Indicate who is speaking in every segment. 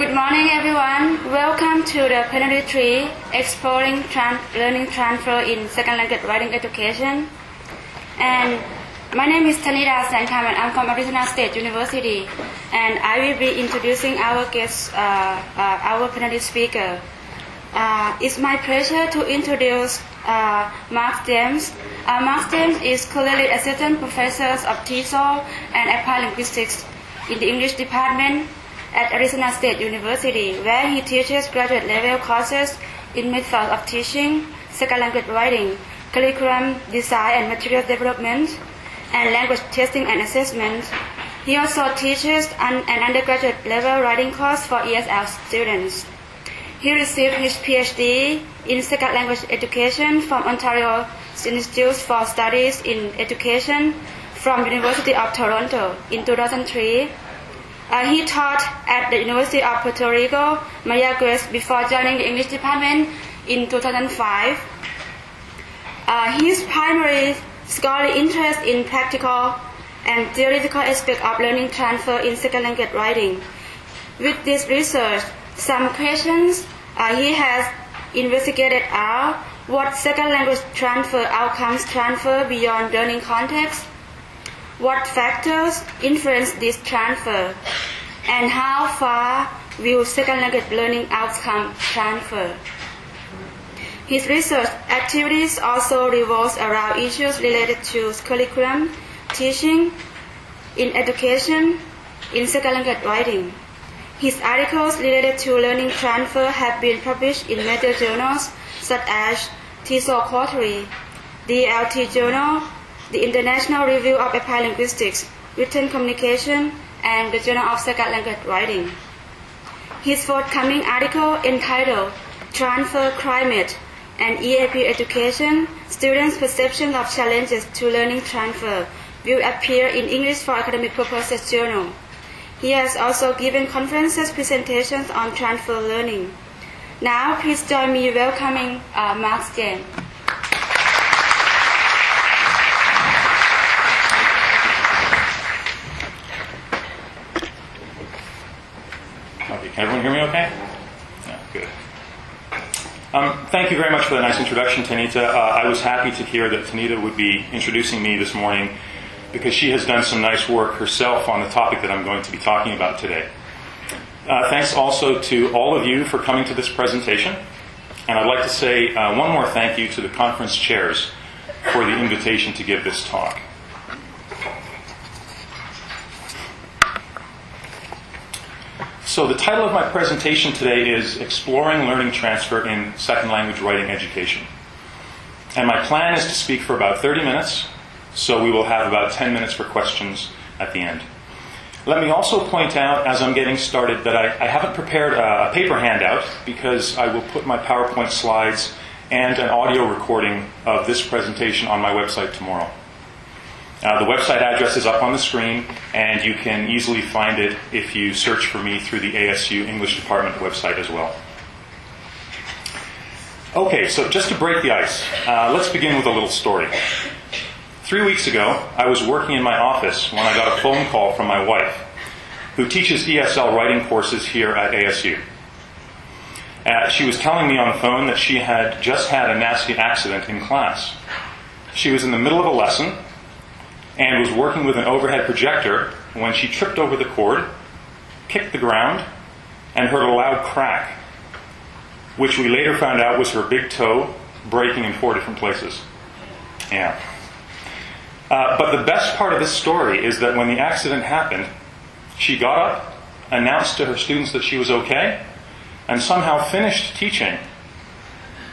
Speaker 1: Good morning, everyone. Welcome to the Plenary 3, Exploring Learning Transfer in Second Language Writing Education. And my name is Tanida Sankam, and I'm from Arizona State University. And I will be introducing our guest, our plenary speaker. It's my pleasure to introduce Mark James. Mark James is currently Assistant Professor of TESOL and Applied Linguistics in the English Department at Arizona State University, where he teaches graduate level courses in methods of teaching, second language writing, curriculum design and material development, and language testing and assessment. He also teaches an undergraduate level writing course for ESL students. He received his PhD in second language education from Ontario Institute for Studies in Education from University of Toronto in 2003. He taught at the University of Puerto Rico, Maria Grace, before joining the English department in 2005. His primary scholarly interest in practical and theoretical aspects of learning transfer in second language writing. With this research, some questions he has investigated are: what second language transfer outcomes transfer beyond learning context? What factors influence this transfer? And how far will second language learning outcome transfer? His research activities also revolve around issues related to curriculum, teaching, in education, in second language writing. His articles related to learning transfer have been published in major journals such as TESOL Quarterly, the LT Journal, the International Review of Applied Linguistics, Written Communication, and the Journal of Second Language Writing. His forthcoming article entitled Transfer Climate and EAP Education, Students' Perception of Challenges to Learning Transfer will appear in English for Academic Purposes Journal. He has also given conferences presentations on transfer learning. Now, please join me welcoming Mark James.
Speaker 2: Can everyone hear me okay? Yeah, good. Thank you very much for the nice introduction, Tanita. I was happy to hear that Tanita would be introducing me this morning because she has done some nice work herself on the topic that I'm going to be talking about today. Thanks also to all of you for coming to this presentation. And I'd like to say one more thank you to the conference chairs for the invitation to give this talk. So the title of my presentation today is Exploring Learning Transfer in Second Language Writing Education. And my plan is to speak for about 30 minutes, so we will have about 10 minutes for questions at the end. Let me also point out, as I'm getting started, that I haven't prepared a paper handout because I will put my PowerPoint slides and an audio recording of this presentation on my website tomorrow. The website address is up on the screen, and you can easily find it if you search for me through the ASU English Department website as well. Okay, so just to break the ice, let's begin with a little story. 3 weeks ago, I was working in my office when I got a phone call from my wife, who teaches ESL writing courses here at ASU. She was telling me on the phone that she had just had a nasty accident in class. She was in the middle of a lesson and was working with an overhead projector when she tripped over the cord, kicked the ground, and heard a loud crack, which we later found out was her big toe breaking in 4 different places. Yeah. But the best part of this story is that when the accident happened, she got up, announced to her students that she was okay, and somehow finished teaching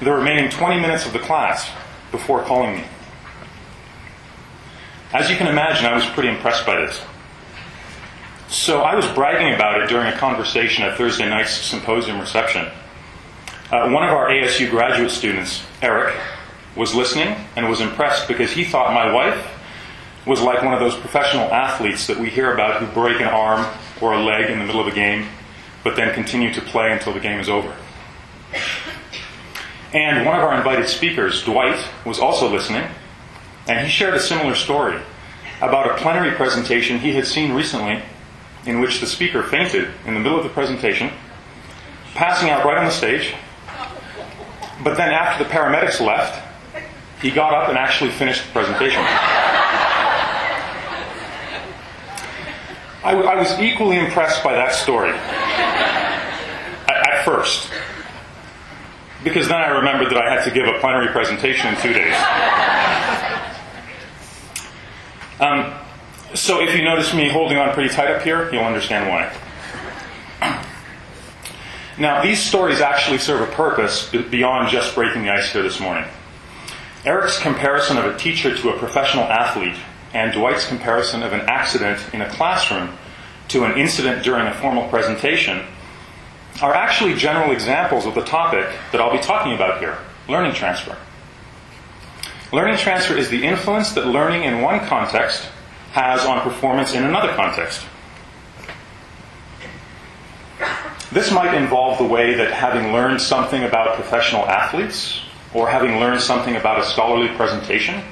Speaker 2: the remaining 20 minutes of the class before calling me. As you can imagine, I was pretty impressed by this. So I was bragging about it during a conversation at Thursday night's symposium reception. One of our ASU graduate students, Eric, was listening and was impressed because he thought my wife was like one of those professional athletes that we hear about who break an arm or a leg in the middle of a game, but then continue to play until the game is over. And one of our invited speakers, Dwight, was also listening, and he shared a similar story about a plenary presentation he had seen recently in which the speaker fainted in the middle of the presentation passing out right on the stage. But then after the paramedics left, he got up and actually finished the presentation. I was equally impressed by that story at first, because then I remembered that I had to give a plenary presentation in 2 days. So if you notice me holding on pretty tight up here, you'll understand why. Now, these stories actually serve a purpose beyond just breaking the ice here this morning. Eric's comparison of a teacher to a professional athlete and Dwight's comparison of an accident in a classroom to an incident during a formal presentation are actually general examples of the topic that I'll be talking about here, learning transfer. Learning transfer is the influence that learning in one context has on performance in another context. This might involve the way that having learned something about professional athletes or having learned something about a scholarly presentation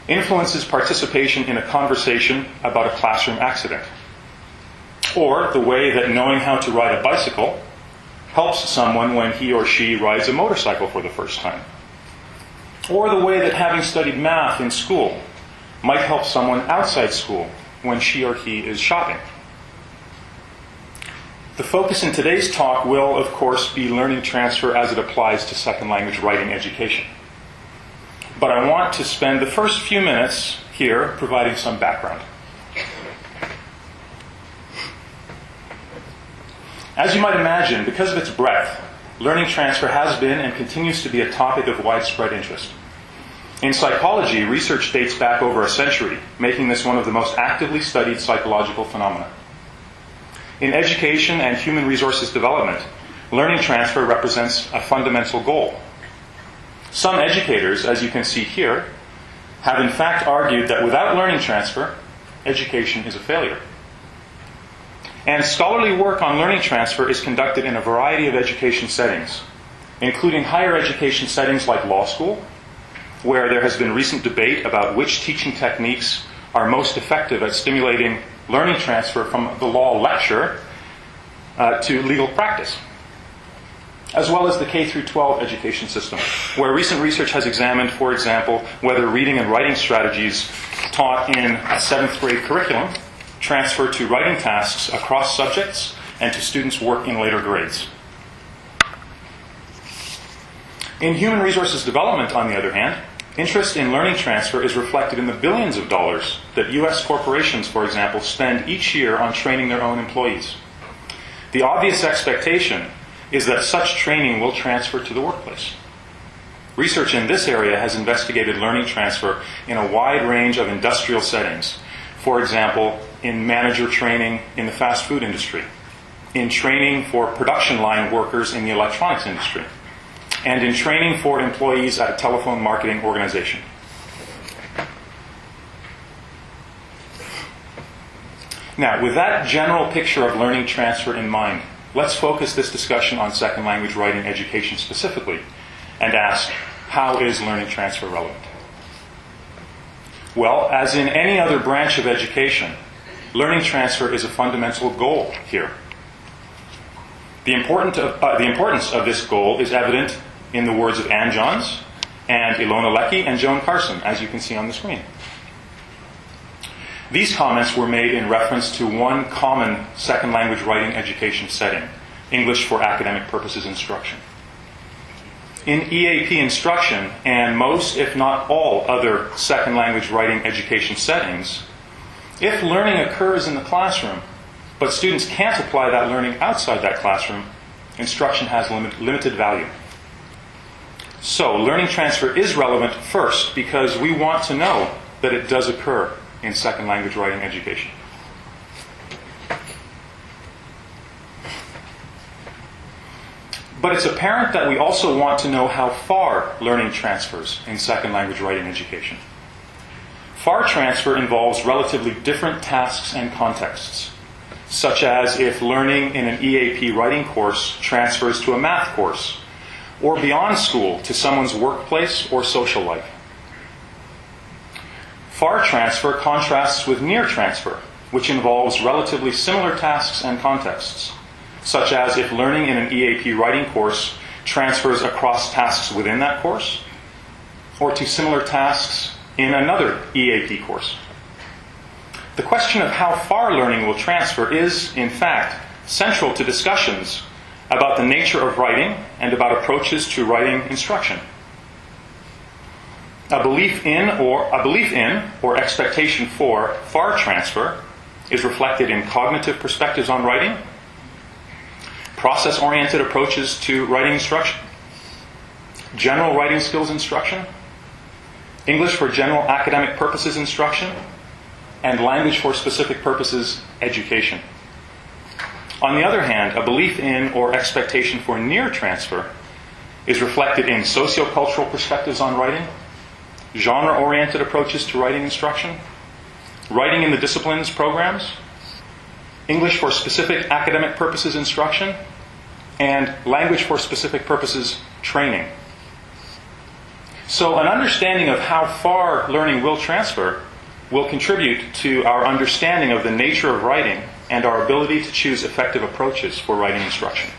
Speaker 2: influences participation in a conversation about a classroom accident. Or the way that knowing how to ride a bicycle helps someone when he or she rides a motorcycle for the first time. Or the way that having studied math in school might help someone outside school when she or he is shopping. The focus in today's talk will, of course, be learning transfer as it applies to second language writing education. But I want to spend the first few minutes here providing some background. As you might imagine, because of its breadth, learning transfer has been and continues to be a topic of widespread interest. In psychology, research dates back over a century, making this one of the most actively studied psychological phenomena. In education and human resources development, learning transfer represents a fundamental goal. Some educators, as you can see here, have in fact argued that without learning transfer, education is a failure. And scholarly work on learning transfer is conducted in a variety of education settings, including higher education settings like law school, where there has been recent debate about which teaching techniques are most effective at stimulating learning transfer from the law lecture to legal practice, as well as the K-12 education system, where recent research has examined, for example, whether reading and writing strategies taught in a 7th grade curriculum transfer to writing tasks across subjects and to students' work in later grades. In human resources development, on the other hand, interest in learning transfer is reflected in the billions of dollars that U.S. corporations, for example, spend each year on training their own employees. The obvious expectation is that such training will transfer to the workplace. Research in this area has investigated learning transfer in a wide range of industrial settings. For example, in manager training in the fast food industry, in training for production line workers in the electronics industry, and in training for employees at a telephone marketing organization. Now, with that general picture of learning transfer in mind, let's focus this discussion on second language writing education specifically and ask, how is learning transfer relevant? Well, as in any other branch of education, learning transfer is a fundamental goal here. The importance of this goal is evident in the words of Ann Johns and Ilona Leckie and Joan Carson, as you can see on the screen. These comments were made in reference to one common second language writing education setting, English for academic purposes instruction. In EAP instruction and most, if not all, other second language writing education settings, if learning occurs in the classroom, but students can't apply that learning outside that classroom, instruction has limited value. So, learning transfer is relevant first because we want to know that it does occur in second language writing education. But it's apparent that we also want to know how far learning transfers in second language writing education. Far transfer involves relatively different tasks and contexts, such as if learning in an EAP writing course transfers to a math course, or beyond school to someone's workplace or social life. Far transfer contrasts with near transfer, which involves relatively similar tasks and contexts, such as if learning in an EAP writing course transfers across tasks within that course, or to similar tasks in another EAP course. The question of how far learning will transfer is, in fact, central to discussions about the nature of writing and about approaches to writing instruction. A belief in or expectation for far transfer is reflected in cognitive perspectives on writing, process-oriented approaches to writing instruction, general writing skills instruction, English for general academic purposes instruction, and language for specific purposes education. On the other hand, a belief in or expectation for near transfer is reflected in sociocultural perspectives on writing, genre-oriented approaches to writing instruction, writing in the disciplines programs, English for specific academic purposes instruction, and language for specific purposes training. So an understanding of how far learning will transfer will contribute to our understanding of the nature of writing and our ability to choose effective approaches for writing instruction.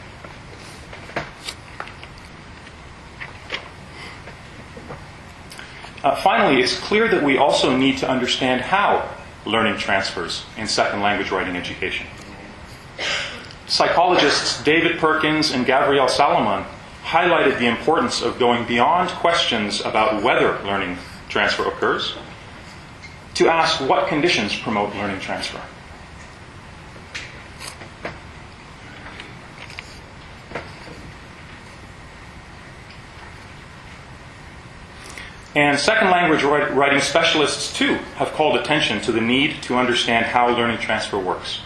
Speaker 2: Finally, it's clear that we also need to understand how learning transfers in second language writing education. Psychologists David Perkins and Gabrielle Salomon highlighted the importance of going beyond questions about whether learning transfer occurs to ask what conditions promote learning transfer. And second language writing specialists, too, have called attention to the need to understand how learning transfer works.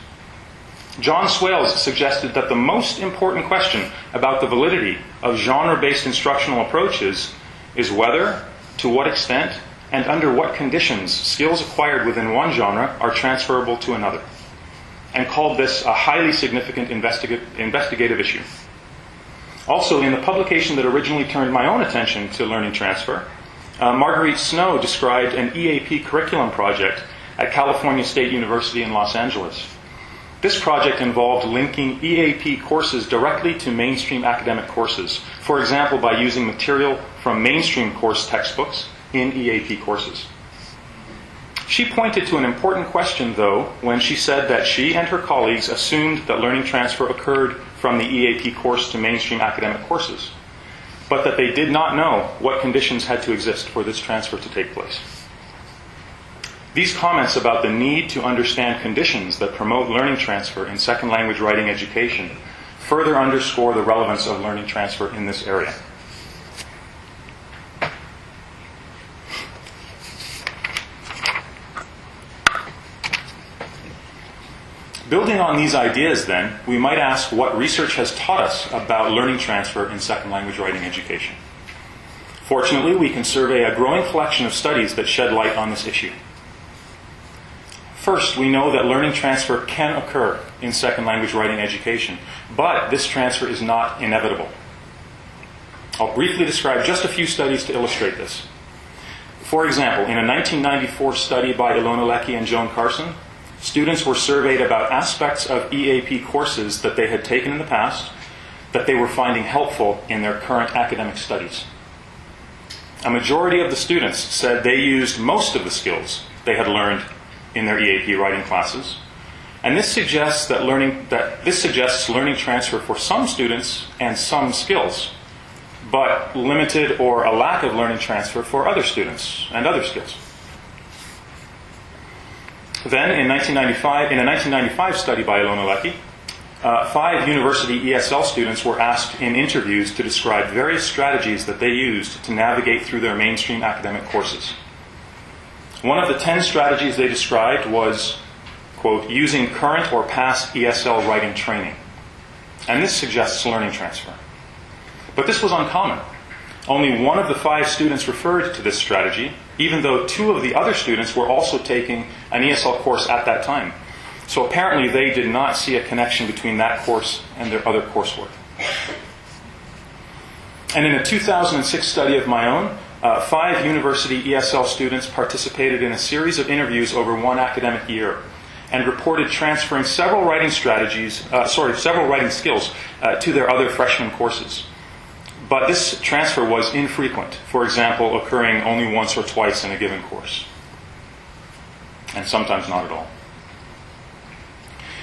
Speaker 2: John Swales suggested that the most important question about the validity of genre-based instructional approaches is whether, to what extent, and under what conditions skills acquired within one genre are transferable to another, and called this a highly significant investigative issue. Also, in the publication that originally turned my own attention to learning transfer, Marguerite Snow described an EAP curriculum project at California State University in Los Angeles. This project involved linking EAP courses directly to mainstream academic courses, for example, by using material from mainstream course textbooks in EAP courses. She pointed to an important question, though, when she said that she and her colleagues assumed that learning transfer occurred from the EAP course to mainstream academic courses, but that they did not know what conditions had to exist for this transfer to take place. These comments about the need to understand conditions that promote learning transfer in second language writing education further underscore the relevance of learning transfer in this area. Building on these ideas, then, we might ask what research has taught us about learning transfer in second language writing education. Fortunately, we can survey a growing collection of studies that shed light on this issue. First, we know that learning transfer can occur in second language writing education, but this transfer is not inevitable. I'll briefly describe just a few studies to illustrate this. For example, in a 1994 study by Ilona Leckie and Joan Carson, students were surveyed about aspects of EAP courses that they had taken in the past that they were finding helpful in their current academic studies. A majority of the students said they used most of the skills they had learned in their EAP writing classes, and this suggests learning transfer for some students and some skills, but limited or a lack of learning transfer for other students and other skills. Then, in a 1995 study by Ilona Leckie, 5 university ESL students were asked in interviews to describe various strategies that they used to navigate through their mainstream academic courses. One of the 10 strategies they described was, quote, using current or past ESL writing training. And this suggests learning transfer. But this was uncommon. Only one of the 5 students referred to this strategy, even though 2 of the other students were also taking an ESL course at that time. So apparently they did not see a connection between that course and their other coursework. And in a 2006 study of my own, 5 university ESL students participated in a series of interviews over one academic year. and reported transferring several writing skills to their other freshman courses. But this transfer was infrequent, for example, occurring only once or twice in a given course, and sometimes not at all.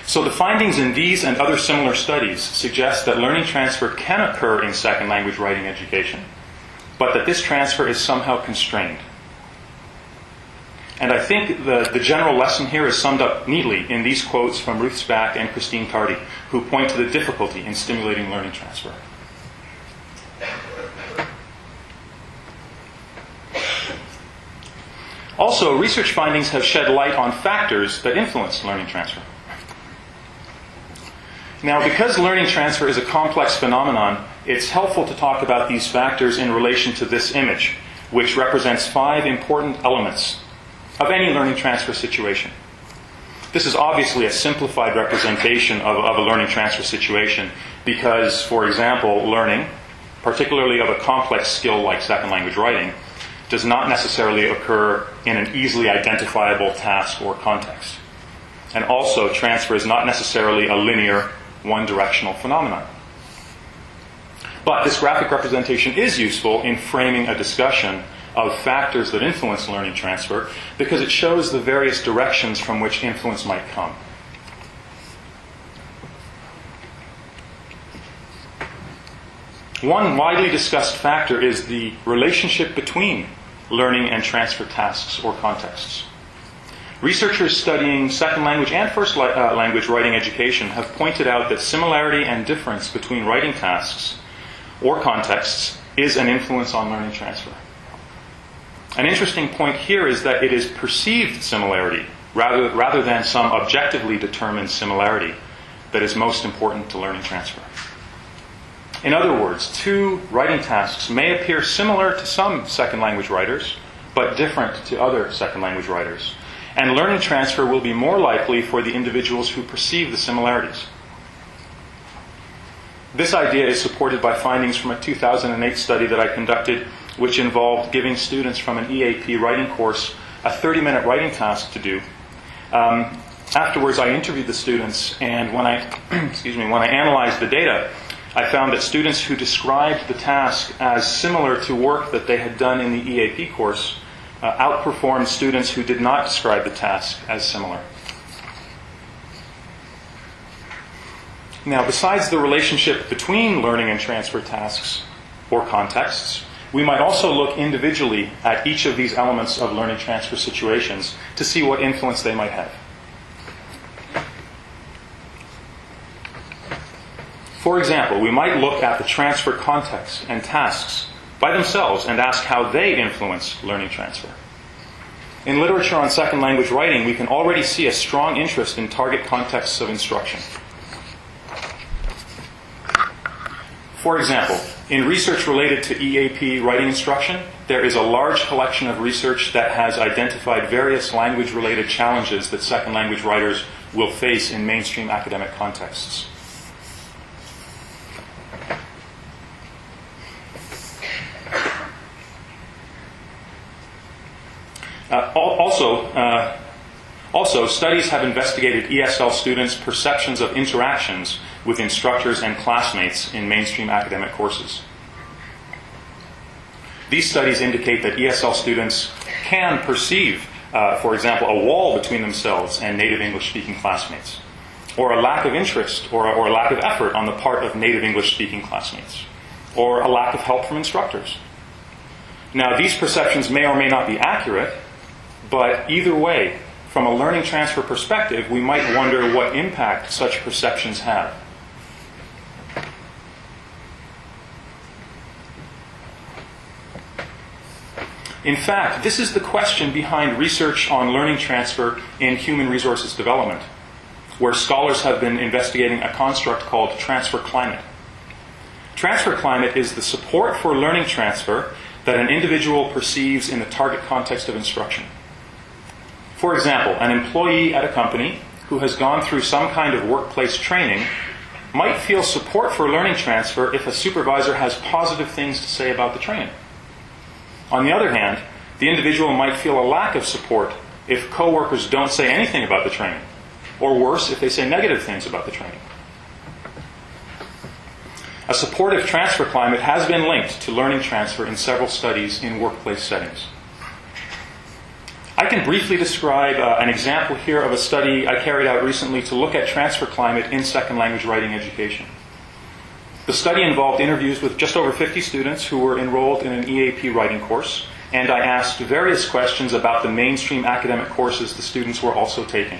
Speaker 2: So the findings in these and other similar studies suggest that learning transfer can occur in second language writing education, but that this transfer is somehow constrained. And I think the general lesson here is summed up neatly in these quotes from Ruth Spack and Christine Tardy, who point to the difficulty in stimulating learning transfer. Also, research findings have shed light on factors that influence learning transfer. Now, because learning transfer is a complex phenomenon, it's helpful to talk about these factors in relation to this image, which represents 5 important elements of any learning transfer situation. This is obviously a simplified representation of a learning transfer situation because, for example, learning, particularly of a complex skill like second language writing, does not necessarily occur in an easily identifiable task or context. And also, transfer is not necessarily a linear, one-directional phenomenon. But this graphic representation is useful in framing a discussion of factors that influence learning transfer because it shows the various directions from which influence might come. One widely discussed factor is the relationship between learning and transfer tasks or contexts. Researchers studying second language and first language writing education have pointed out that similarity and difference between writing tasks or contexts is an influence on learning transfer. An interesting point here is that it is perceived similarity rather than some objectively determined similarity that is most important to learning transfer. In other words, 2 writing tasks may appear similar to some second language writers, but different to other second language writers. And learning transfer will be more likely for the individuals who perceive the similarities. This idea is supported by findings from a 2008 study that I conducted, which involved giving students from an EAP writing course a 30-minute writing task to do. Afterwards, I interviewed the students, and when I analyzed the data, I found that students who described the task as similar to work that they had done in the EAP course outperformed students who did not describe the task as similar. Now, besides the relationship between learning and transfer tasks or contexts, we might also look individually at each of these elements of learning transfer situations to see what influence they might have. For example, we might look at the transfer context and tasks by themselves and ask how they influence learning transfer. In literature on second language writing, we can already see a strong interest in target contexts of instruction. For example, in research related to EAP writing instruction, there is a large collection of research that has identified various language-related challenges that second language writers will face in mainstream academic contexts. Also, studies have investigated ESL students' perceptions of interactions with instructors and classmates in mainstream academic courses. These studies indicate that ESL students can perceive, for example, a wall between themselves and native English-speaking classmates, or a lack of interest or a lack of effort on the part of native English-speaking classmates, or a lack of help from instructors. Now, these perceptions may or may not be accurate, but either way, from a learning transfer perspective, we might wonder what impact such perceptions have. In fact, this is the question behind research on learning transfer in human resources development, where scholars have been investigating a construct called transfer climate. Transfer climate is the support for learning transfer that an individual perceives in the target context of instruction. For example, an employee at a company who has gone through some kind of workplace training might feel support for learning transfer if a supervisor has positive things to say about the training. On the other hand, the individual might feel a lack of support if coworkers don't say anything about the training. or worse if they say negative things about the training. A supportive transfer climate has been linked to learning transfer in several studies in workplace settings. I can briefly describe an example here of a study I carried out recently to look at transfer climate in second language writing education. The study involved interviews with just over 50 students who were enrolled in an EAP writing course, and I asked various questions about the mainstream academic courses the students were also taking.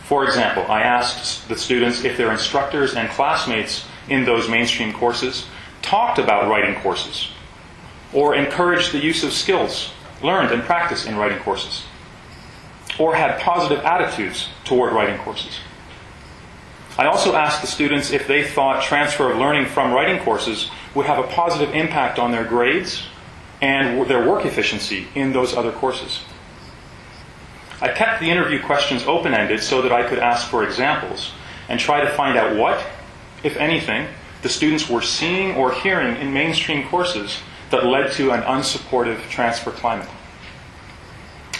Speaker 2: For example, I asked the students if their instructors and classmates in those mainstream courses talked about writing courses or encouraged the use of skills learned and practiced in writing courses, or had positive attitudes toward writing courses. I also asked the students if they thought transfer of learning from writing courses would have a positive impact on their grades and their work efficiency in those other courses. I kept the interview questions open-ended so that I could ask for examples and try to find out what, if anything, the students were seeing or hearing in mainstream courses that led to an unsupportive transfer climate.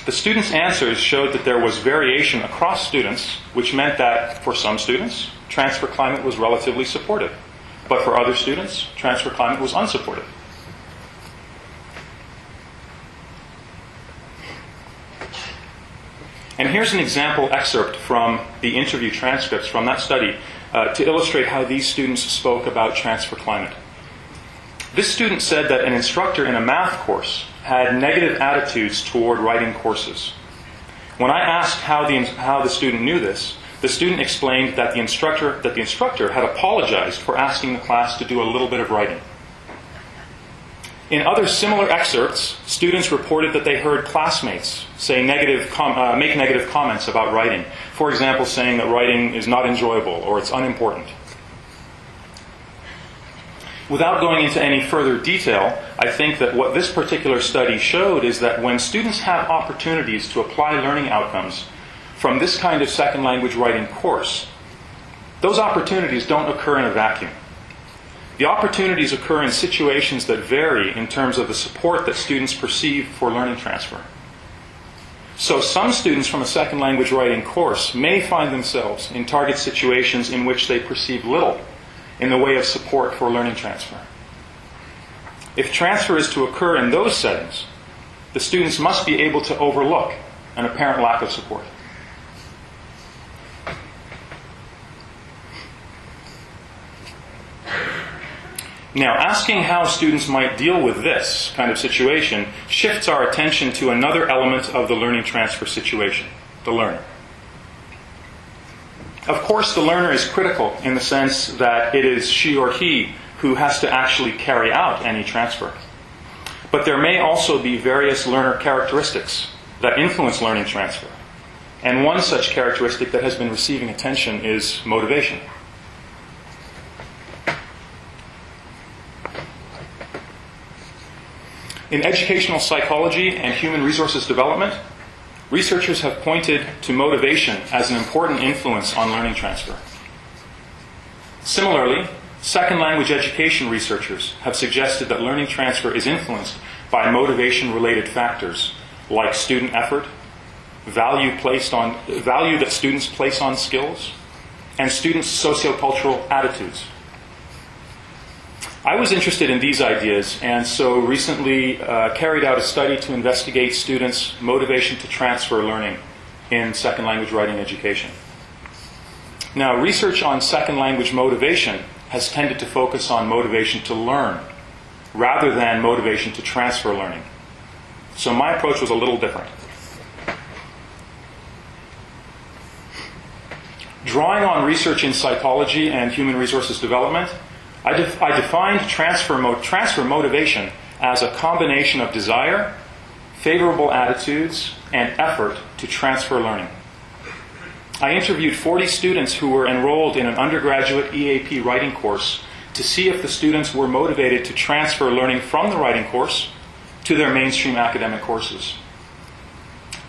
Speaker 2: The students' answers showed that there was variation across students, which meant that for some students, transfer climate was relatively supportive, but for other students, transfer climate was unsupportive. And here's an example excerpt from the interview transcripts from that study to illustrate how these students spoke about transfer climate. This student said that an instructor in a math course had negative attitudes toward writing courses. When I asked how the student knew this, the student explained that the instructor had apologized for asking the class to do a little bit of writing. In other similar excerpts, students reported that they heard classmates say make negative comments about writing. For example, saying that writing is not enjoyable or it's unimportant. Without going into any further detail, I think that what this particular study showed is that when students have opportunities to apply learning outcomes from this kind of second language writing course, those opportunities don't occur in a vacuum. The opportunities occur in situations that vary in terms of the support that students perceive for learning transfer. So some students from a second language writing course may find themselves in target situations in which they perceive little in the way of support for learning transfer. If transfer is to occur in those settings, the students must be able to overlook an apparent lack of support. Now, asking how students might deal with this kind of situation shifts our attention to another element of the learning transfer situation, the learner. Of course, the learner is critical in the sense that it is she or he who has to actually carry out any transfer. But there may also be various learner characteristics that influence learning transfer. And one such characteristic that has been receiving attention is motivation. In educational psychology and human resources development, researchers have pointed to motivation as an important influence on learning transfer. Similarly, second language education researchers have suggested that learning transfer is influenced by motivation-related factors like student effort, value that students place on skills, and students' sociocultural attitudes. I was interested in these ideas, and so recently carried out a study to investigate students' motivation to transfer learning in second language writing education. Now, research on second language motivation has tended to focus on motivation to learn rather than motivation to transfer learning. So my approach was a little different. Drawing on research in psychology and human resources development, I defined transfer motivation as a combination of desire, favorable attitudes, and effort to transfer learning. I interviewed 40 students who were enrolled in an undergraduate EAP writing course to see if the students were motivated to transfer learning from the writing course to their mainstream academic courses.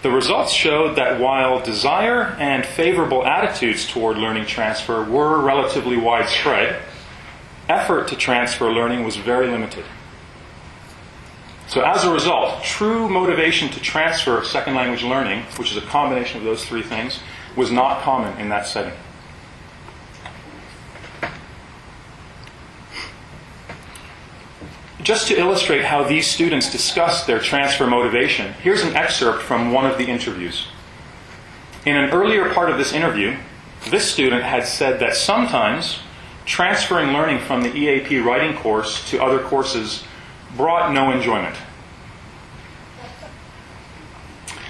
Speaker 2: The results showed that while desire and favorable attitudes toward learning transfer were relatively widespread, effort to transfer learning was very limited. So as a result, true motivation to transfer second language learning, which is a combination of those three things, was not common in that setting. Just to illustrate how these students discussed their transfer motivation, here's an excerpt from one of the interviews. In an earlier part of this interview, this student had said that sometimes transferring learning from the EAP writing course to other courses brought no enjoyment.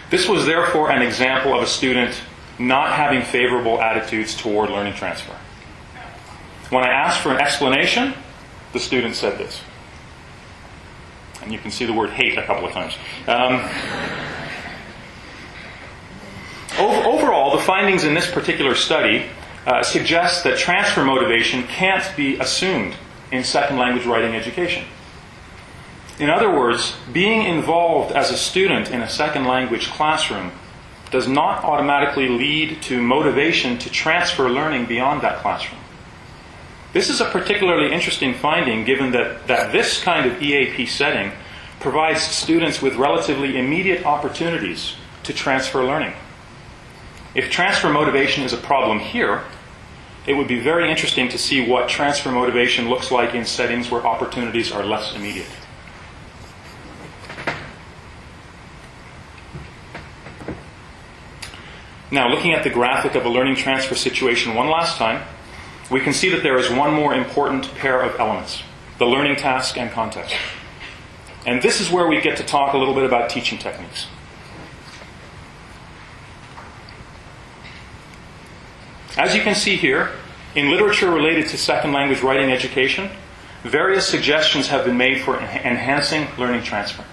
Speaker 2: This was therefore an example of a student not having favorable attitudes toward learning transfer. When I asked for an explanation, the student said this. And you can see the word hate a couple of times. Overall, the findings in this particular study suggest that transfer motivation can't be assumed in second language writing education. In other words, being involved as a student in a second language classroom does not automatically lead to motivation to transfer learning beyond that classroom. This is a particularly interesting finding given that this kind of EAP setting provides students with relatively immediate opportunities to transfer learning. If transfer motivation is a problem here, it would be very interesting to see what transfer motivation looks like in settings where opportunities are less immediate. Now, looking at the graphic of a learning transfer situation one last time, we can see that there is one more important pair of elements, the learning task and context. And this is where we get to talk a little bit about teaching techniques. As you can see here, in literature related to second language writing education, various suggestions have been made for enhancing learning transfer.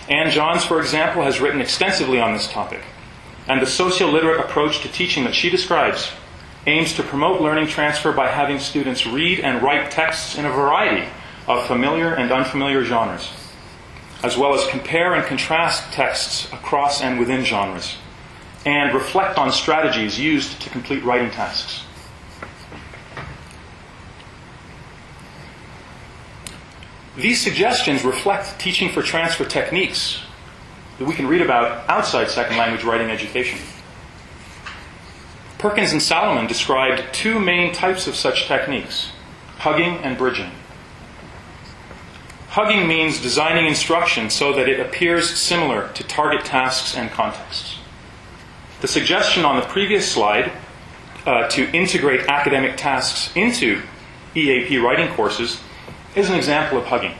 Speaker 2: Anne Johns, for example, has written extensively on this topic. And the socio-literate approach to teaching that she describes aims to promote learning transfer by having students read and write texts in a variety of familiar and unfamiliar genres, as well as compare and contrast texts across and within genres, and reflect on strategies used to complete writing tasks. These suggestions reflect teaching for transfer techniques that we can read about outside second language writing education. Perkins and Salomon described two main types of such techniques, hugging and bridging. Hugging means designing instruction so that it appears similar to target tasks and contexts. The suggestion on the previous slide to integrate academic tasks into EAP writing courses is an example of hugging,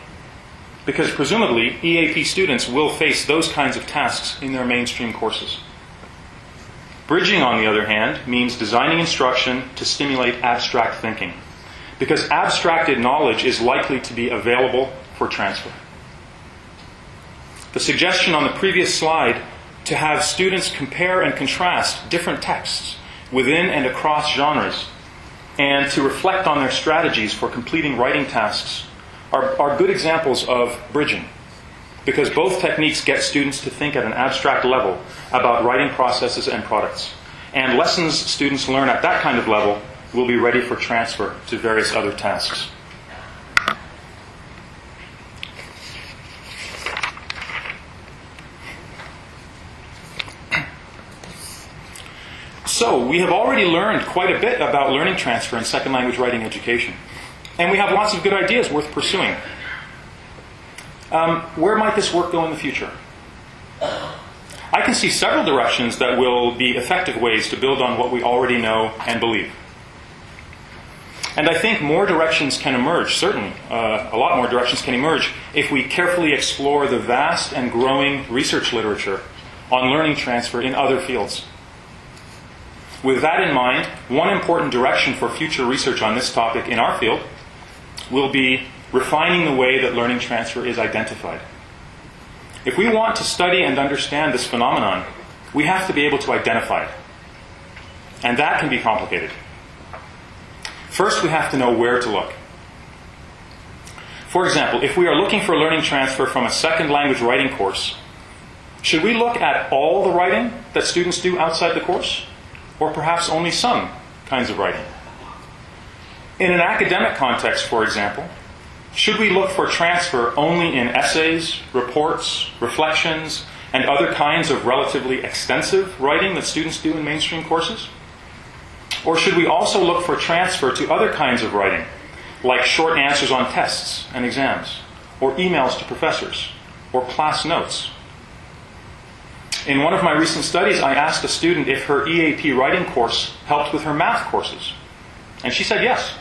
Speaker 2: because presumably EAP students will face those kinds of tasks in their mainstream courses. Bridging, on the other hand, means designing instruction to stimulate abstract thinking, because abstracted knowledge is likely to be available for transfer. The suggestion on the previous slide to have students compare and contrast different texts within and across genres and to reflect on their strategies for completing writing tasks are good examples of bridging, because both techniques get students to think at an abstract level about writing processes and products. And lessons students learn at that kind of level will be ready for transfer to various other tasks. So, we have already learned quite a bit about learning transfer in second language writing education. And we have lots of good ideas worth pursuing. Where might this work go in the future? I can see several directions that will be effective ways to build on what we already know and believe. And I think more directions can emerge, certainly. A lot more directions can emerge if we carefully explore the vast and growing research literature on learning transfer in other fields. With that in mind, one important direction for future research on this topic in our field will be refining the way that learning transfer is identified. If we want to study and understand this phenomenon, we have to be able to identify it. And that can be complicated. First, we have to know where to look. For example, if we are looking for learning transfer from a second language writing course, should we look at all the writing that students do outside the course? Or perhaps only some kinds of writing? In an academic context, for example, should we look for transfer only in essays, reports, reflections, and other kinds of relatively extensive writing that students do in mainstream courses? Or should we also look for transfer to other kinds of writing, like short answers on tests and exams, or emails to professors, or class notes? In one of my recent studies, I asked a student if her EAP writing course helped with her math courses. And she said yes.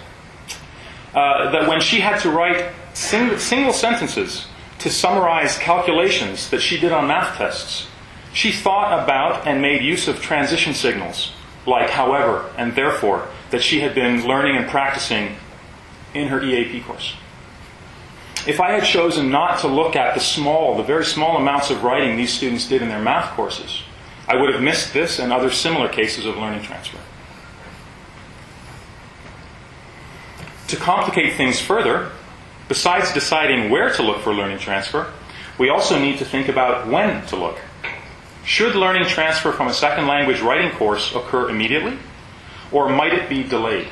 Speaker 2: That when she had to write single sentences to summarize calculations that she did on math tests, she thought about and made use of transition signals, like however and therefore, that she had been learning and practicing in her EAP course. If I had chosen not to look at the very small amounts of writing these students did in their math courses, I would have missed this and other similar cases of learning transfer. To complicate things further, besides deciding where to look for learning transfer, we also need to think about when to look. Should learning transfer from a second language writing course occur immediately, or might it be delayed?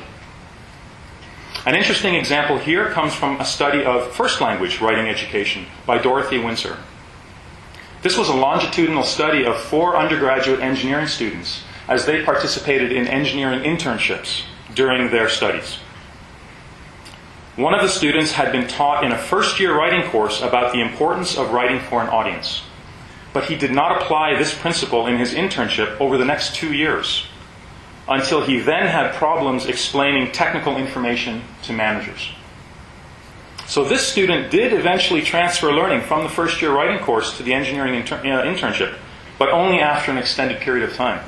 Speaker 2: An interesting example here comes from a study of first language writing education by Dorothy Windsor. This was a longitudinal study of 4 undergraduate engineering students as they participated in engineering internships during their studies. One of the students had been taught in a first-year writing course about the importance of writing for an audience, but he did not apply this principle in his internship over the next 2 years, until he then had problems explaining technical information to managers. So this student did eventually transfer learning from the first-year writing course to the engineering internship, but only after an extended period of time.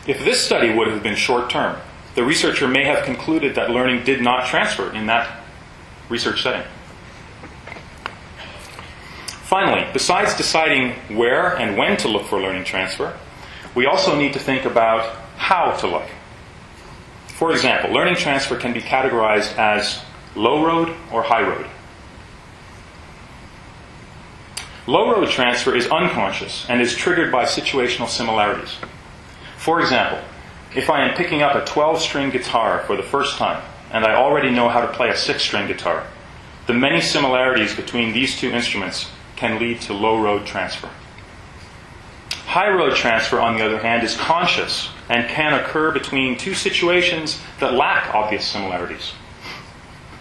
Speaker 2: If this study would have been short-term, the researcher may have concluded that learning did not transfer in that research setting. Finally, besides deciding where and when to look for learning transfer, we also need to think about how to look. For example, learning transfer can be categorized as low road or high road. Low road transfer is unconscious and is triggered by situational similarities. For example, if I am picking up a 12-string guitar for the first time, and I already know how to play a 6-string guitar, the many similarities between these two instruments can lead to low road transfer. High road transfer, on the other hand, is conscious and can occur between two situations that lack obvious similarities.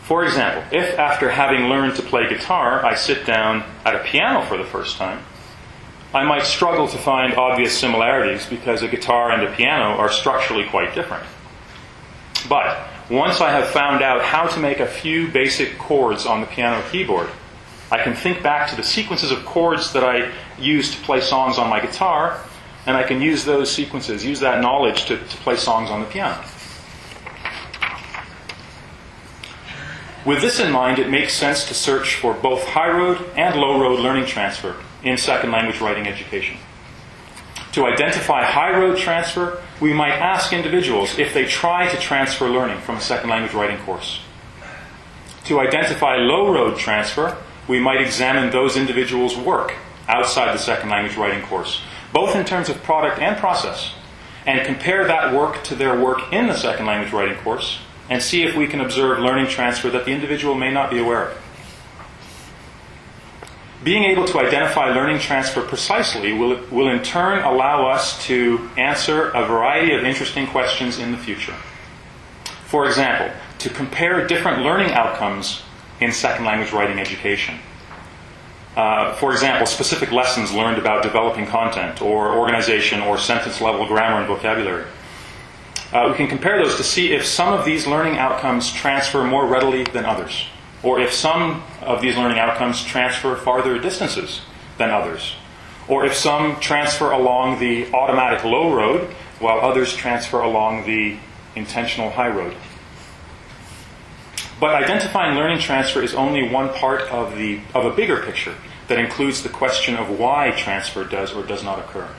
Speaker 2: For example, if after having learned to play guitar, I sit down at a piano for the first time, I might struggle to find obvious similarities because a guitar and a piano are structurally quite different. But once I have found out how to make a few basic chords on the piano keyboard, I can think back to the sequences of chords that I used to play songs on my guitar, and I can use those sequences, use that knowledge to play songs on the piano. With this in mind, it makes sense to search for both high road and low road learning transfer in second language writing education. To identify high road transfer, we might ask individuals if they try to transfer learning from a second language writing course. To identify low road transfer, we might examine those individuals' work outside the second language writing course, both in terms of product and process, and compare that work to their work in the second language writing course, and see if we can observe learning transfer that the individual may not be aware of. Being able to identify learning transfer precisely will in turn allow us to answer a variety of interesting questions in the future. For example, to compare different learning outcomes in second language writing education. For example, specific lessons learned about developing content or organization or sentence level grammar and vocabulary. We can compare those to see if some of these learning outcomes transfer more readily than others, or if some of these learning outcomes transfer farther distances than others, or if some transfer along the automatic low road while others transfer along the intentional high road. But identifying learning transfer is only one part of a bigger picture that includes the question of why transfer does or does not occur.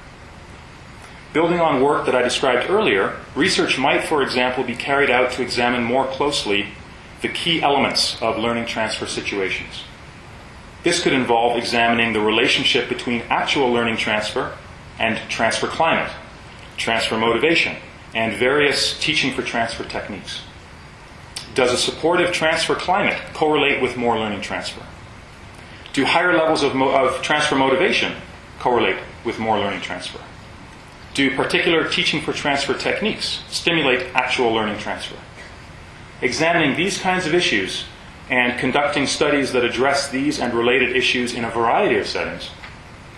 Speaker 2: Building on work that I described earlier, research might, for example, be carried out to examine more closely the key elements of learning transfer situations. This could involve examining the relationship between actual learning transfer and transfer climate, transfer motivation, and various teaching for transfer techniques. Does a supportive transfer climate correlate with more learning transfer? Do higher levels of transfer motivation correlate with more learning transfer? Do particular teaching for transfer techniques stimulate actual learning transfer? Examining these kinds of issues and conducting studies that address these and related issues in a variety of settings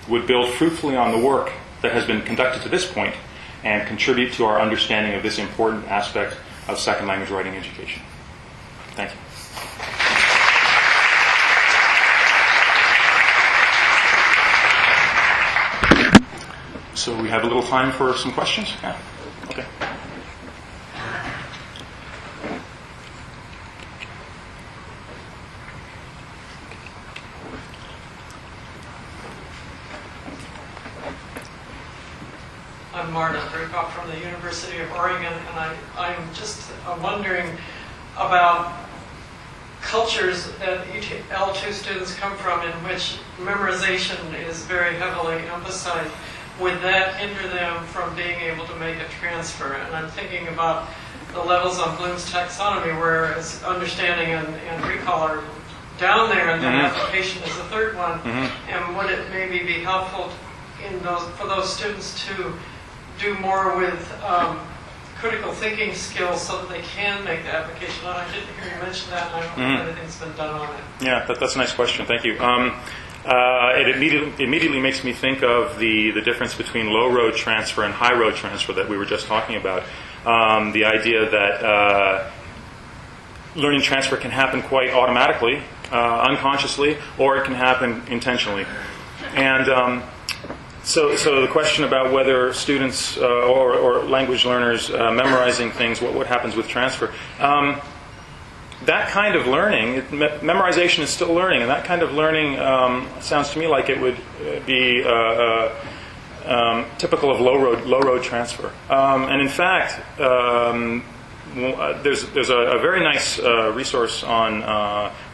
Speaker 2: would build fruitfully on the work that has been conducted to this point and contribute to our understanding of this important aspect of second language writing education. Thank you. So we have a little time for some questions? Yeah. Okay.
Speaker 3: I'm Marta Drukop from the University of Oregon, and I'm just wondering about cultures that L2 students come from in which memorization is very heavily emphasized. Would that hinder them from being able to make a transfer? And I'm thinking about the levels on Bloom's taxonomy, whereas understanding and recall are down there, and then application is the third one. And would it maybe be helpful for those students to do more with critical thinking skills so that they can make the application? I didn't hear you mention that, and I don't know if anything's been done on it.
Speaker 2: Yeah, that's a nice question. Thank you. It immediately makes me think of the difference between low-road transfer and high-road transfer that we were just talking about. The idea that learning transfer can happen quite automatically, unconsciously, or it can happen intentionally. And so the question about whether students or language learners memorizing things, what happens with transfer? That kind of learning, memorization is still learning, and that kind of learning sounds to me like it would be typical of low-road transfer. And in fact, there's a very nice resource on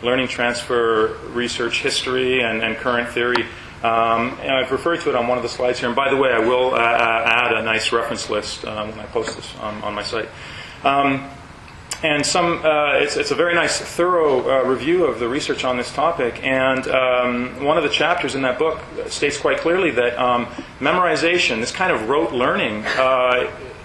Speaker 2: learning transfer research history and current theory. And I've referred to it on one of the slides here. And by the way, I will add a nice reference list when I post this on my site. And it's a very nice, thorough review of the research on this topic. And one of the chapters in that book states quite clearly that memorization, this kind of rote learning,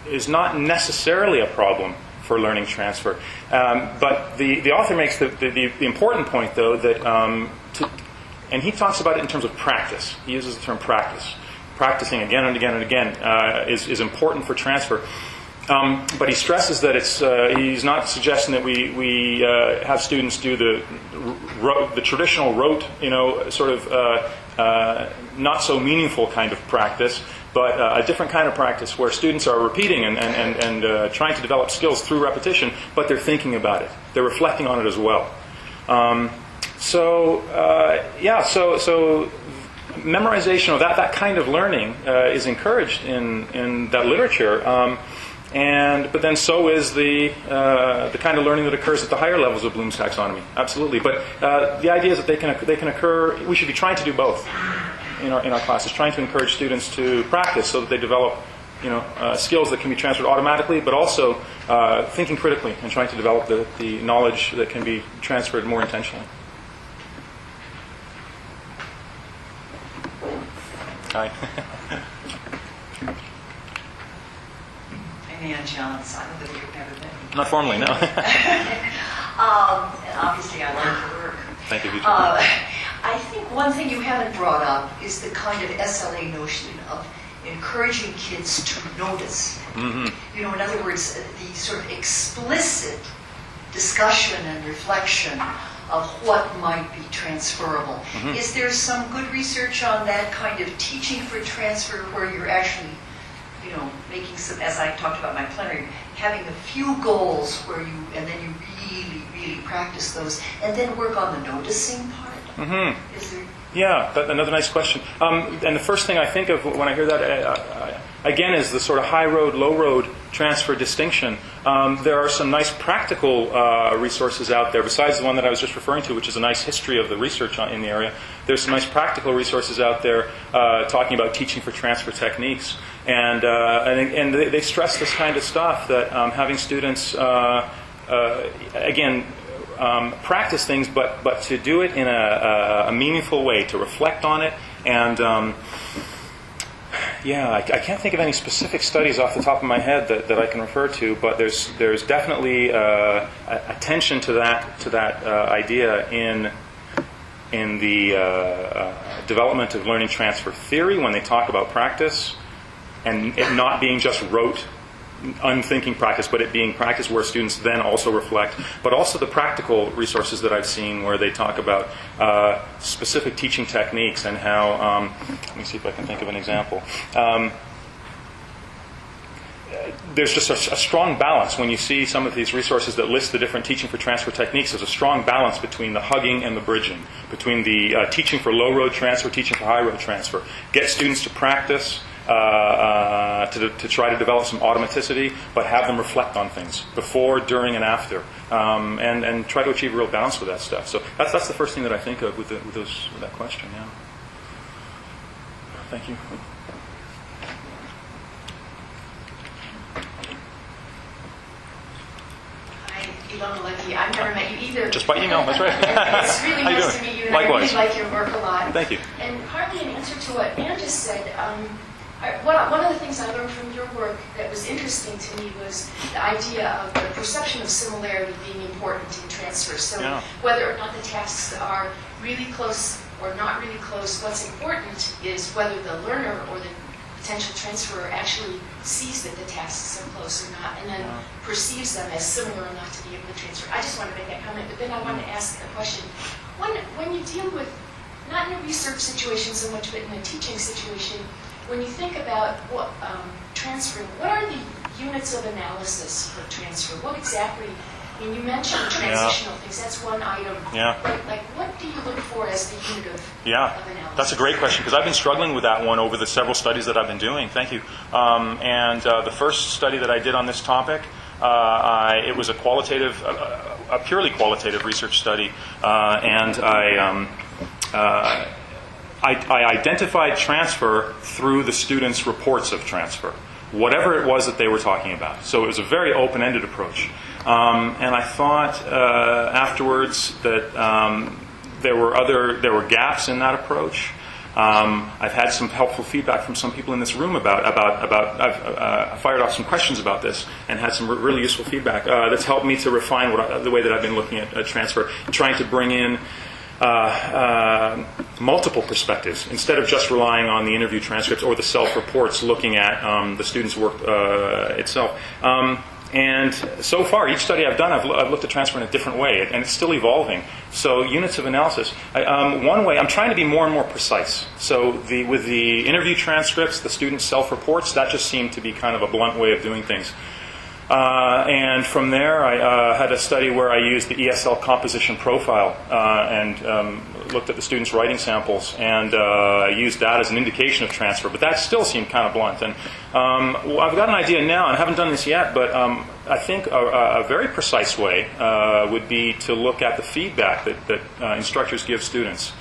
Speaker 2: is not necessarily a problem for learning transfer. But the author makes the important point, though, that and he talks about it in terms of practice. He uses the term practice. Practicing again and again and again is important for transfer. But he stresses that he's not suggesting that we have students do the traditional rote, sort of not so meaningful kind of practice, but a different kind of practice where students are repeating and trying to develop skills through repetition, but they're thinking about it. They're reflecting on it as well. So memorization, or that kind of learning is encouraged in that literature. But then so is the kind of learning that occurs at the higher levels of Bloom's taxonomy. Absolutely. But the idea is that they can occur. We should be trying to do both in our classes, trying to encourage students to practice so that they develop skills that can be transferred automatically, but also thinking critically and trying to develop the knowledge that can be transferred more intentionally. Hi.
Speaker 4: Ann Jones. I don't know if you've ever met me.
Speaker 2: Not formally, no.
Speaker 4: And obviously, I like your work.
Speaker 2: Thank you.
Speaker 4: I think one thing you haven't brought up is the kind of SLA notion of encouraging kids to notice.
Speaker 2: Mm-hmm.
Speaker 4: In other words, the sort of explicit discussion and reflection of what might be transferable. Mm-hmm. Is there some good research on that kind of teaching for transfer where you're actually making some, as I talked about in my plenary, having a few goals and then you really, really practice those, and then work on the noticing part?
Speaker 2: Mm-hmm.
Speaker 4: Is there...
Speaker 2: Yeah, another nice question. And the first thing I think of when I hear that, again, is the sort of high road, low road transfer distinction. There are some nice practical resources out there, besides the one that I was just referring to, which is a nice history of the research in the area. There's some nice practical resources out there talking about teaching for transfer techniques. And they stress this kind of stuff, that having students, practice things, but to do it in a meaningful way, to reflect on it, And yeah, I can't think of any specific studies off the top of my head that I can refer to, but there's definitely attention to that idea in the development of learning transfer theory when they talk about practice, and it not being just rote, unthinking practice, but it being practice where students then also reflect, but also the practical resources that I've seen where they talk about specific teaching techniques and how, let me see if I can think of an example. There's just a strong balance when you see some of these resources that list the different teaching for transfer techniques. There's a strong balance between the hugging and the bridging, between the teaching for low road transfer, teaching for high road transfer. Get students to practice, to try to develop some automaticity, but have them reflect on things before, during, and after, and try to achieve a real balance with that stuff. So that's the first thing that I think of with that question. Yeah. Thank you.
Speaker 5: Ilona Lucky. I've never met you either.
Speaker 2: Just by email, that's right.
Speaker 5: It's really nice to meet you, and
Speaker 2: Likewise.
Speaker 5: I really like your work a lot.
Speaker 2: Thank you.
Speaker 5: And partly in answer to what Ann just said, one of the things I learned from your work that was interesting to me was the idea of the perception of similarity being important in transfer. So whether or not the tasks are really close or not really close, what's important is whether the learner or the potential transferor actually sees that the tasks are close or not, and then perceives them as similar enough to be able to transfer. I just wanted to make that comment, but then I wanted to ask a question. When you deal with, not in a research situation so much, but in a teaching situation, when you think about what transferring, what are the units of analysis for transfer? What exactly, I mean, you mentioned transitional things, that's one item. Like what do you look for as the unit of analysis?
Speaker 2: That's a great question, because I've been struggling with that one over the several studies that I've been doing. Thank you. And the first study that I did on this topic, it was a purely qualitative research study, and I identified transfer through the students' reports of transfer, whatever it was that they were talking about. So it was a very open-ended approach. And I thought afterwards that there were gaps in that approach. I've had some helpful feedback from some people in this room about I've fired off some questions about this and had some really useful feedback that's helped me to refine the way that I've been looking at transfer, trying to bring in multiple perspectives instead of just relying on the interview transcripts or the self-reports, looking at the student's work itself. And so far, each study I've done, I've looked at transfer in a different way, and it's still evolving. So units of analysis. One way, I'm trying to be more and more precise. So with the interview transcripts, the student self-reports, that just seemed to be kind of a blunt way of doing things. And from there, I had a study where I used the ESL composition profile and looked at the students' writing samples and used that as an indication of transfer. But that still seemed kind of blunt. And I've got an idea now, and I haven't done this yet, but I think a very precise way would be to look at the feedback that instructors give students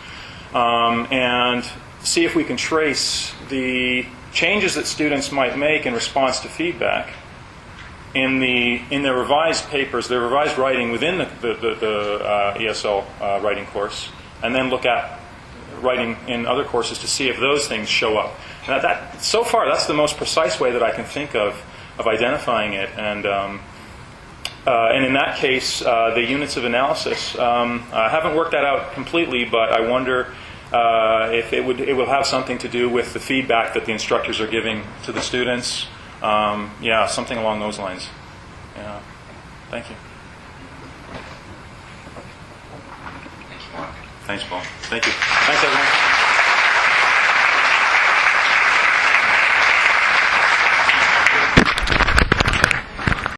Speaker 2: and see if we can trace the changes that students might make in response to feedback in their revised papers, their revised writing within the ESL writing course, and then look at writing in other courses to see if those things show up. And so far, that's the most precise way that I can think of identifying it. And in that case, the units of analysis, I haven't worked that out completely, but I wonder if it will have something to do with the feedback that the instructors are giving to the students. Something along those lines. Yeah. Thank you.
Speaker 6: Thank you, Mark.
Speaker 2: Thanks, Paul. Thank you. Thanks, everyone.